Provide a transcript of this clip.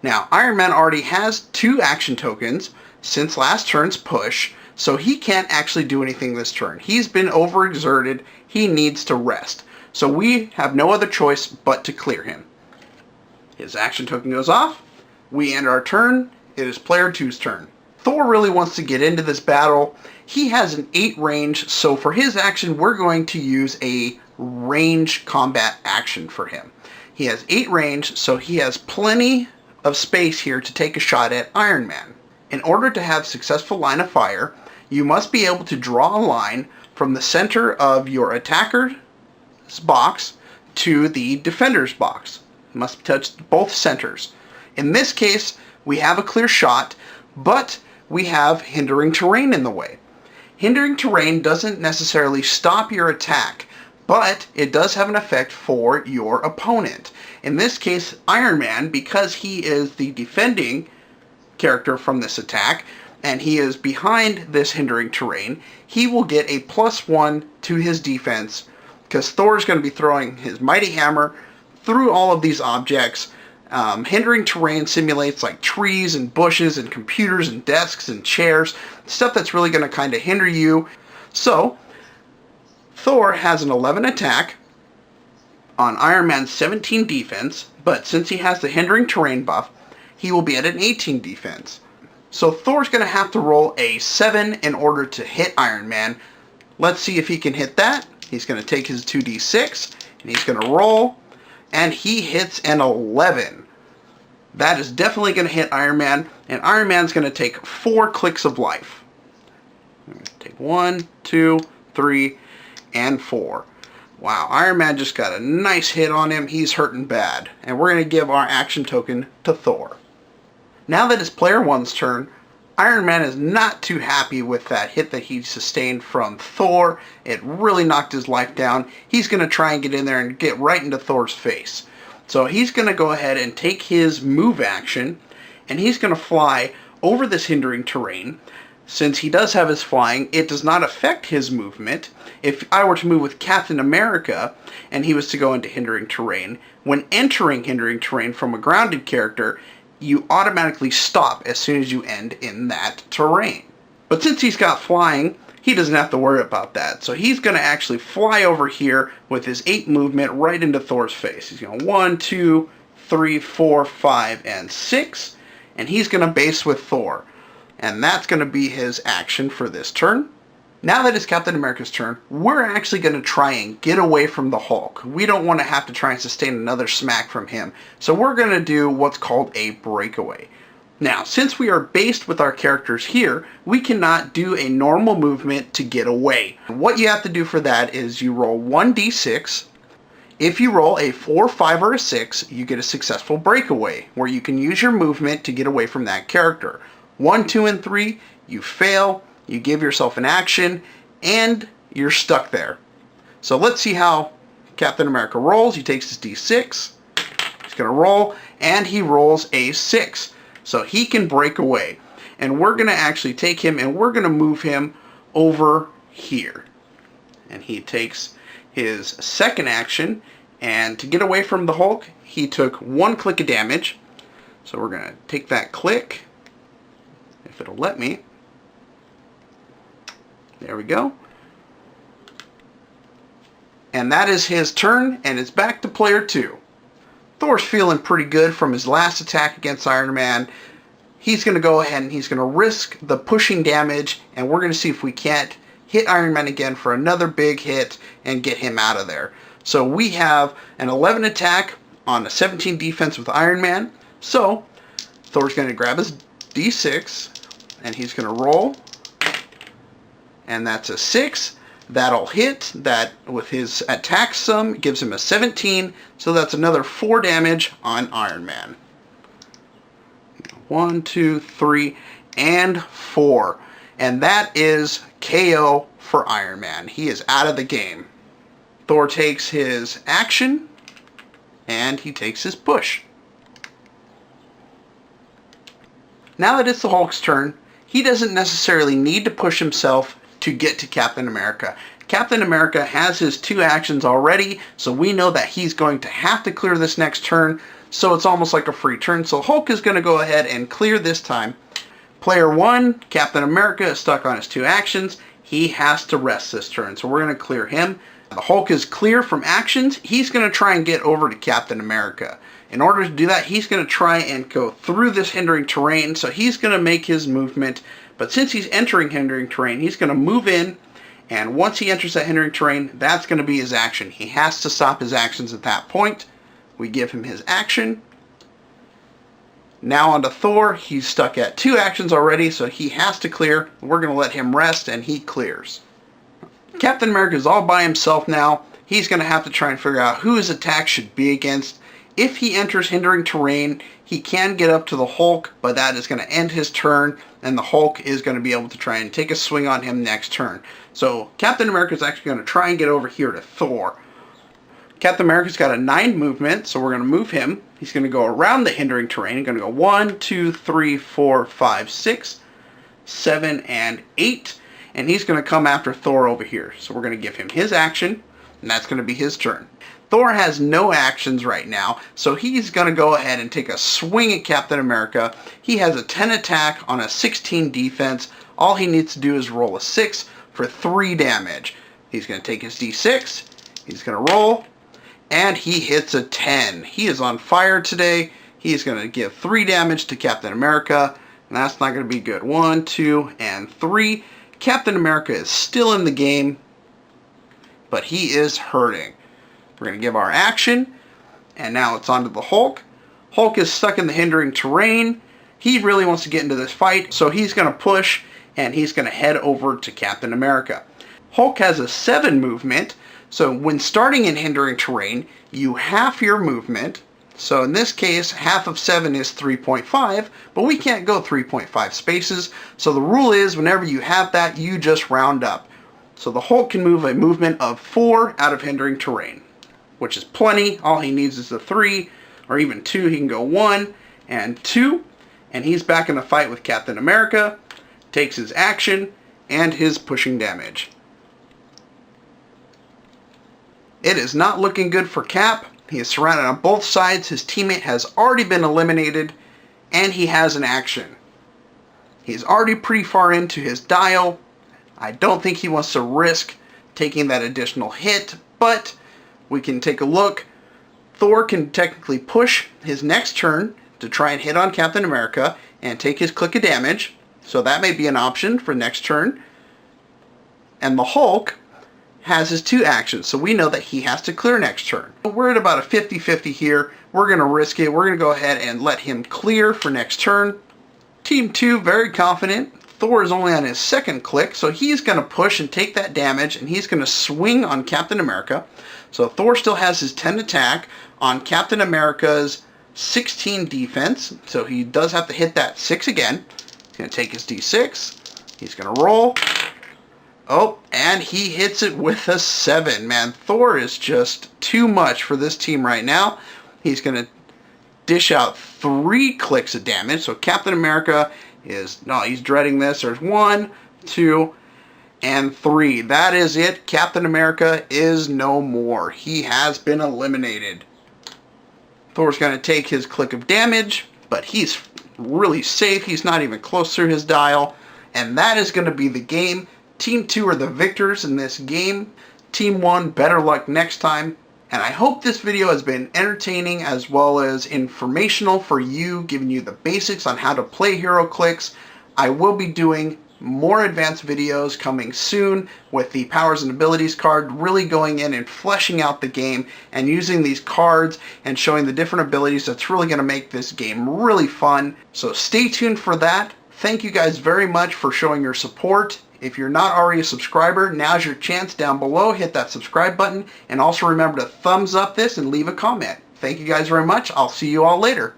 Now, Iron Man already has 2 action tokens since last turn's push, so he can't actually do anything this turn. He's been overexerted. He needs to rest. So we have no other choice but to clear him. His action token goes off. We end our turn. It is player 2's turn. Thor really wants to get into this battle. He has an 8 range, so for his action, we're going to use a range combat action for him. He has 8 range, so he has plenty of space here to take a shot at Iron Man. In order to have successful line of fire, you must be able to draw a line from the center of your attacker's box to the defender's box. You must touch both centers. In this case, we have a clear shot, but we have hindering terrain in the way. Hindering terrain doesn't necessarily stop your attack, but it does have an effect for your opponent. In this case, Iron Man, because he is the defending character from this attack, and he is behind this hindering terrain, he will get a +1 to his defense, because Thor is going to be throwing his mighty hammer through all of these objects. Hindering terrain simulates like trees and bushes and computers and desks and chairs, stuff that's really going to kind of hinder you. So, Thor has an 11 attack on Iron Man's 17 defense, but since he has the hindering terrain buff, he will be at an 18 defense. So Thor's going to have to roll a 7 in order to hit Iron Man. Let's see if he can hit that. He's going to take his 2d6, and he's going to roll, and he hits an 11. That is definitely going to hit Iron Man, and Iron Man's going to take 4 clicks of life. Take 1, 2, 3, and 4. Wow, Iron Man just got a nice hit on him. He's hurting bad. And we're going to give our action token to Thor. Now that it's player 1's turn, Iron Man is not too happy with that hit that he sustained from Thor. It really knocked his life down. He's going to try and get in there and get right into Thor's face. So he's going to go ahead and take his move action, and he's going to fly over this hindering terrain. Since he does have his flying, it does not affect his movement. If I were to move with Captain America, and he was to go into hindering terrain, when entering hindering terrain from a grounded character, you automatically stop as soon as you end in that terrain. But since he's got flying, he doesn't have to worry about that. So he's going to actually fly over here with his 8 movement right into Thor's face. He's going 1, 2, 3, 4, 5, and 6. And he's going to base with Thor. And that's going to be his action for this turn. Now that it's Captain America's turn, we're actually going to try and get away from the Hulk. We don't want to have to try and sustain another smack from him. So we're going to do what's called a breakaway. Now, since we are based with our characters here, we cannot do a normal movement to get away. What you have to do for that is you roll 1d6. If you roll a 4, 5, or a 6, you get a successful breakaway, where you can use your movement to get away from that character. 1, 2, and 3, you fail, you give yourself an action, and you're stuck there. So let's see how Captain America rolls. He takes his d6, he's going to roll, and he rolls a 6. So he can break away. And we're going to actually take him and we're going to move him over here. And he takes his second action, and to get away from the Hulk, he took 1 click of damage. So we're going to take that click, if it'll let me. There we go. And that is his turn, and it's back to player 2. Thor's feeling pretty good from his last attack against Iron Man. He's going to go ahead and he's going to risk the pushing damage, and we're going to see if we can't hit Iron Man again for another big hit and get him out of there. So we have an 11 attack on a 17 defense with Iron Man. So Thor's going to grab his d6, and he's going to roll, and that's a 6. That'll hit. That with his attack sum gives him a 17, so that's another 4 damage on Iron Man. 1, 2, 3, and 4. And that is KO for Iron Man. He is out of the game. Thor takes his action, and he takes his push. Now that it's the Hulk's turn, he doesn't necessarily need to push himself to get to Captain America. Captain America has his 2 actions already, so we know that he's going to have to clear this next turn, so it's almost like a free turn. So Hulk is going to go ahead and clear this time. Player 1, Captain America, is stuck on his 2 actions. He has to rest this turn, so we're going to clear him. The Hulk is clear from actions. He's going to try and get over to Captain America. In order to do that, he's going to try and go through this hindering terrain, so he's going to make his movement. But since he's entering hindering terrain, he's going to move in, and once he enters that hindering terrain, that's going to be his action. He has to stop his actions at that point. We give him his action. Now on to Thor. He's stuck at 2 actions already, so he has to clear. We're going to let him rest, and he clears. Captain America is all by himself now. He's going to have to try and figure out who his attack should be against. If he enters hindering terrain, he can get up to the Hulk, but that is going to end his turn, and the Hulk is going to be able to try and take a swing on him next turn. So Captain America is actually going to try and get over here to Thor. Captain America's got a 9 movement, so we're going to move him. He's going to go around the hindering terrain. He's going to go 1, 2, 3, 4, 5, 6, 7, and 8. And he's going to come after Thor over here. So we're going to give him his action, and that's going to be his turn. Thor has no actions right now, so he's going to go ahead and take a swing at Captain America. He has a 10 attack on a 16 defense. All he needs to do is roll a 6 for 3 damage. He's going to take his d6. He's going to roll, and he hits a 10. He is on fire today. He's going to give 3 damage to Captain America, and that's not going to be good. 1, 2, and 3. Captain America is still in the game, but he is hurting. We're going to give our action, and now it's on to the Hulk. Hulk is stuck in the hindering terrain. He really wants to get into this fight, so he's going to push, and he's going to head over to Captain America. Hulk has a 7 movement, so when starting in hindering terrain, you half your movement. So in this case, half of 7 is 3.5, but we can't go 3.5 spaces, so the rule is whenever you have that, you just round up. So the Hulk can move a movement of 4 out of hindering terrain, which is plenty. All he needs is a 3, or even 2. He can go 1 and 2, and he's back in the fight with Captain America, takes his action, and his pushing damage. It is not looking good for Cap. He is surrounded on both sides. His teammate has already been eliminated, and he has an action. He's already pretty far into his dial. I don't think he wants to risk taking that additional hit, but we can take a look. Thor can technically push his next turn to try and hit on Captain America and take his click of damage, so that may be an option for next turn. And the Hulk has his 2 actions, so we know that he has to clear next turn. We're at about a 50-50 here. We're going to risk it. We're going to go ahead and let him clear for next turn. Team 2, very confident. Thor is only on his 2nd click, so he's going to push and take that damage, and he's going to swing on Captain America. So Thor still has his 10 attack on Captain America's 16 defense, so he does have to hit that 6 again. He's going to take his d6. He's going to roll. Oh, and he hits it with a 7. Man, Thor is just too much for this team right now. He's going to dish out 3 clicks of damage. So Captain America he's dreading this. There's 1, 2, and 3. That is it. Captain America is no more. He has been eliminated. Thor's going to take his click of damage, but he's really safe. He's not even close to his dial. And that is going to be the game. Team 2 are the victors in this game. Team 1, better luck next time. And I hope this video has been entertaining as well as informational for you, giving you the basics on how to play Heroclix. I will be doing more advanced videos coming soon with the powers and abilities card, really going in and fleshing out the game and using these cards and showing the different abilities. That's really going to make this game really fun. So stay tuned for that. Thank you guys very much for showing your support. If you're not already a subscriber, now's your chance down below. Hit that subscribe button, and also remember to thumbs up this and leave a comment. Thank you guys very much. I'll see you all later.